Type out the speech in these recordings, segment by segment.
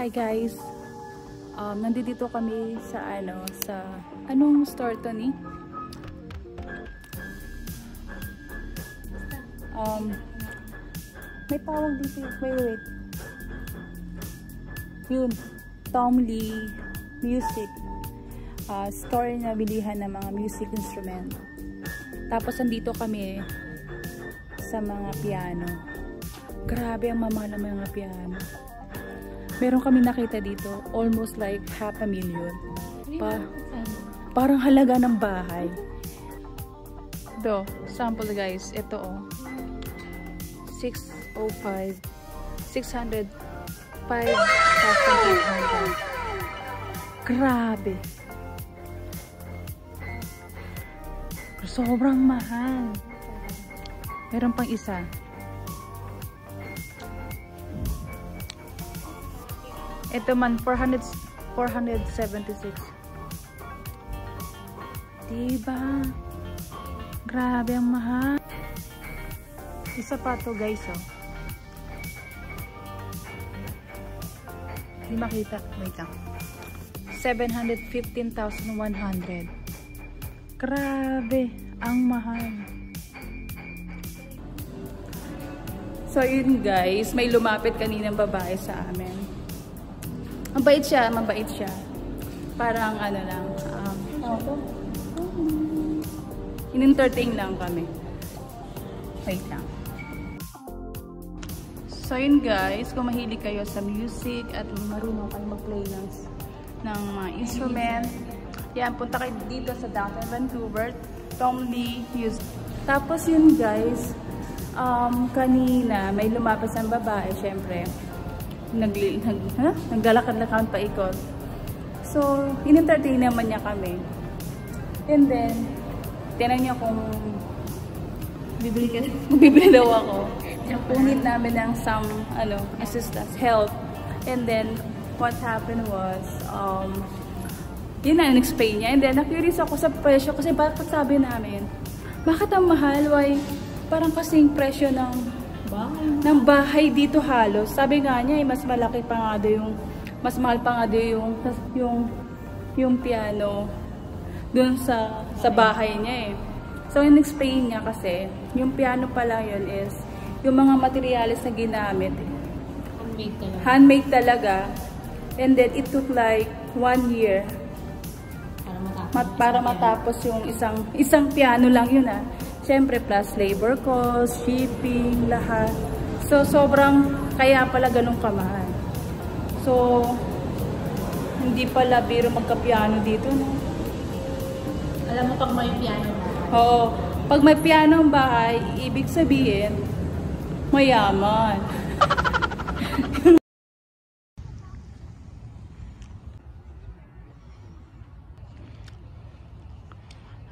Hi guys. Nandito kami sa anong store to ni? May tawag dito. Wait. Yun. Tom Lee Music. Store na bilihan ng mga music instrument. Tapos nandito kami sa mga piano. Grabe ang mamahal ng mga piano. Meron kami nakita dito, almost like 500,000. Parang halaga ng bahay. Ito, sample guys. Ito oh. 605. 605,800. Grabe. Sobrang mahal. Meron pang isa. Ito man 476. Diba? Grabe ang mahal. Isa pa to guys oh. Hindi makita. Wait lang. 715,100. Grabe ang mahal. So yun guys, may lumapit kaninang babae sa amin. Mabait siya. Parang ano lang, in-entertain lang kami. Wait lang. So yun guys, kung mahilig kayo sa music at marunong kayo mag-play ng mga instrument, yan, punta kayo dito sa Downtown Vancouver, Tom Lee Music. Tapos yun guys, kanina may lumapit sa babae, syempre. Naglalakad-lakad pa ikot. So, in-entertain naman niya kami. And then, tinan niya kung bibili daw ako. Punit namin ng some, assistance, help. And then, what happened was, yun na, in-explain niya. And then, na-curious ako sa presyo kasi bakit sabi namin, bakit ang mahal? Why? Parang kasing presyo ng bahay dito halos. Sabi nga niya, mas malaki pa nga doon mas mahal pa nga doon yung piano doon sa bahay niya eh. So, in-explain niya kasi, yung piano pa lang yun is, yung mga materials na ginamit, handmade talaga. And then, it took like 1 year para matapos yung isang piano lang yun ah. Siyempre, plus labor cost, shipping, lahat. So, sobrang, kaya pala ganun kamahal. So, hindi pala biro magka-piano dito, no? Alam mo, pag may piano na. Oo. Pag may piano ang bahay, ibig sabihin, mayaman.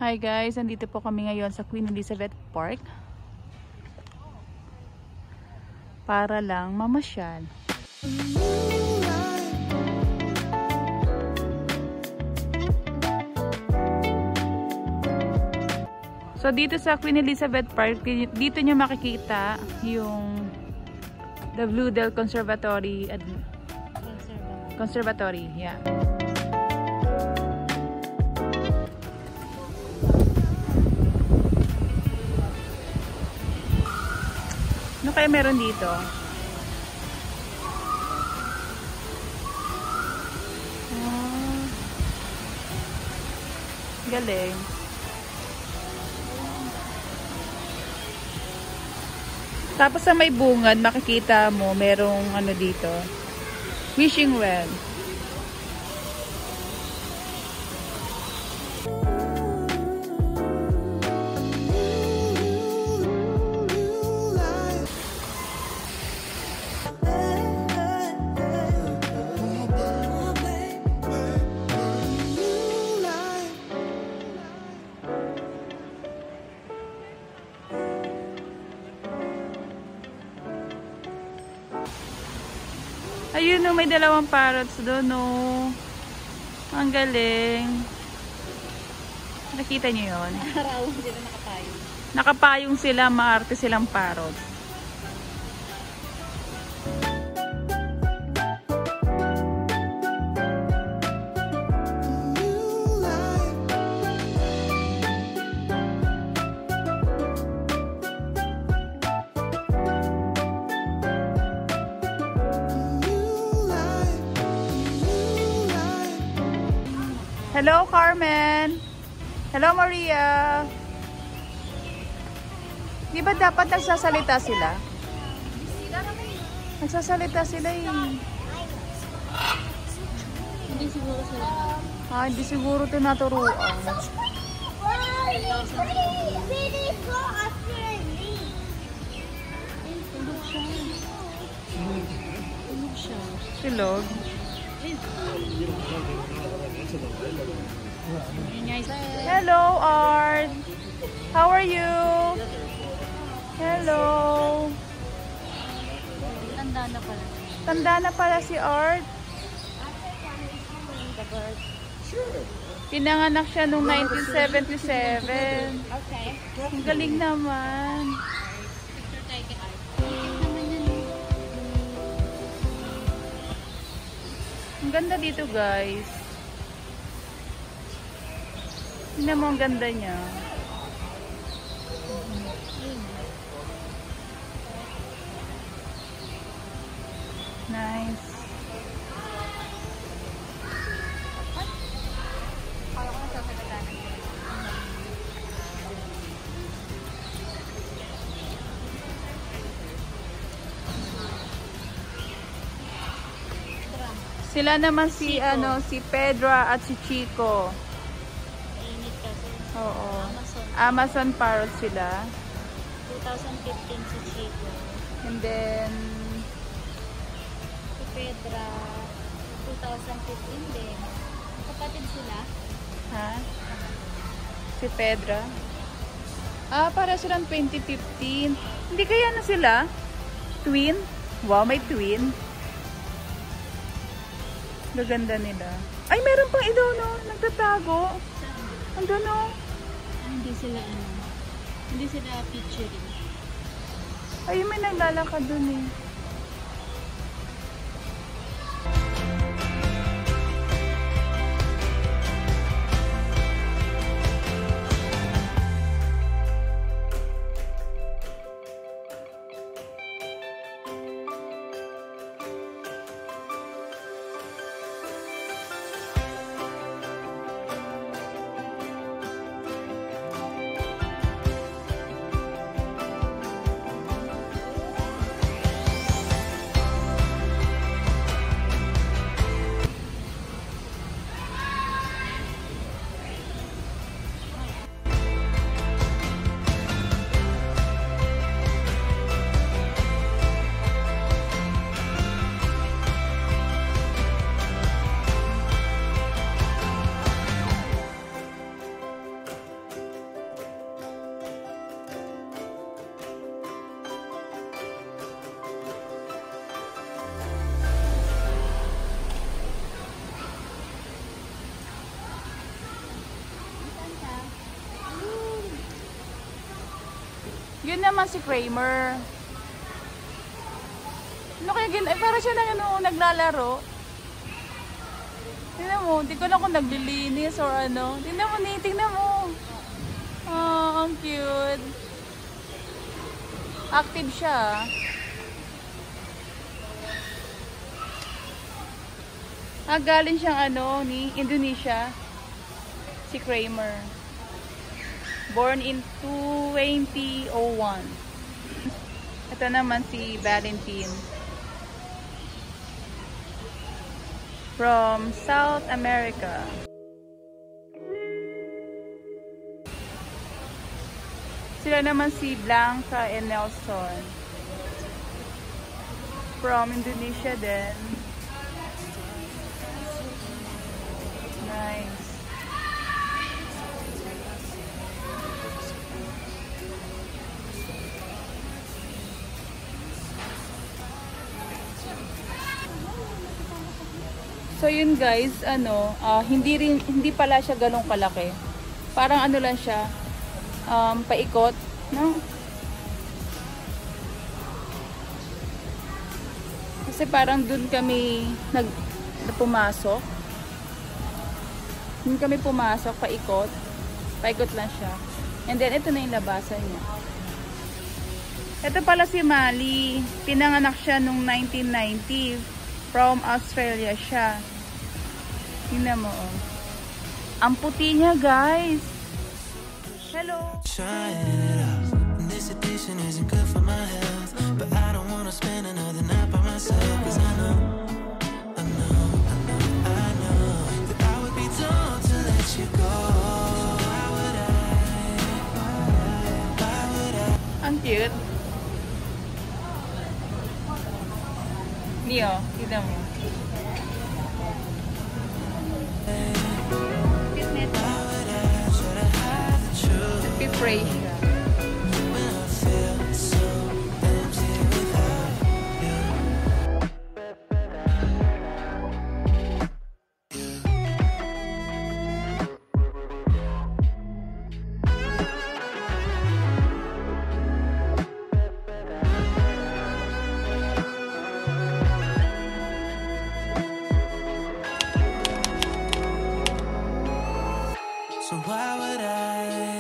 Hi guys, nandito po kami ngayon sa Queen Elizabeth Park para lang mamasyal. So dito sa Queen Elizabeth Park, dito nyo makikita yung the Blue Dell Conservatory, yeah. Ano kaya meron dito? Galing. Tapos sa may bungad, makikita mo, merong ano dito, wishing well. Ayun no, may dalawang parrots doon no. Ang galing. Nakita niyo yun? Nakarawan sila nakapayong. Nakapayong sila, maarte silang parrots. Hello, Carmen. Hello, Maria. Di ba dapat nagsasalita sila? Nagsasalita sila eh. Hindi siguro sila. Hindi siguro tinuturuan. Tulog siya. Silog. Hello, Art. How are you? Hello. Tanda na pala. Tanda na pala si Art. Pinanganak siya noong 1977. Okay. Ang galing naman. Picture tayo kay Art. Ang ganda dito, guys. Tingnan mo ang ganda niya. Nice. Sila naman si si Pedra at si Chico. Init kasi. Oo. Amazon. Amazon parrot sila. 2015 si Chico. And then Si Pedra. 2015 din. Kapatid sila. si Pedra. Para silang 2015. Hindi kaya na sila? Twin? Wow, may twin. Gaganda nila. Ay, meron pang ito, no? Nagtatago. Ando, no? Hindi sila Hindi sila featuring. Ay, may naglalakad dun eh. Yun naman si Kramer. Ano kaya para siya naglalaro. Tingnan mo, hindi ko lang kung naglilinis or ano. Tingnan mo, tingnan mo. Oh, ang cute. Active siya. Galing siyang ni Indonesia. Si Kramer. Born in 2001. Ito naman si Valentine. From South America. Sila naman si Blanca and Nelson. From Indonesia din. Nice. So yun guys, hindi pala siya ganong kalaki. Parang lang siya, paikot, no? Kasi parang dun kami pumasok. Dun kami pumasok, paikot. Paikot lang siya. And then ito na yung labasan niya. Ito pala si Mali. Pinanganak siya nung 1990. From Australia siya. Tingnan mo, oh. Ang puti niya, guys. Hello. Trying it out. This addiction isn't good for my health, but I don't wanna spend another night by myself. 'Cause I know that I would be dumb to let you go. Why would I? Ang cute. Neo, kita mo. Pray siya. So why would I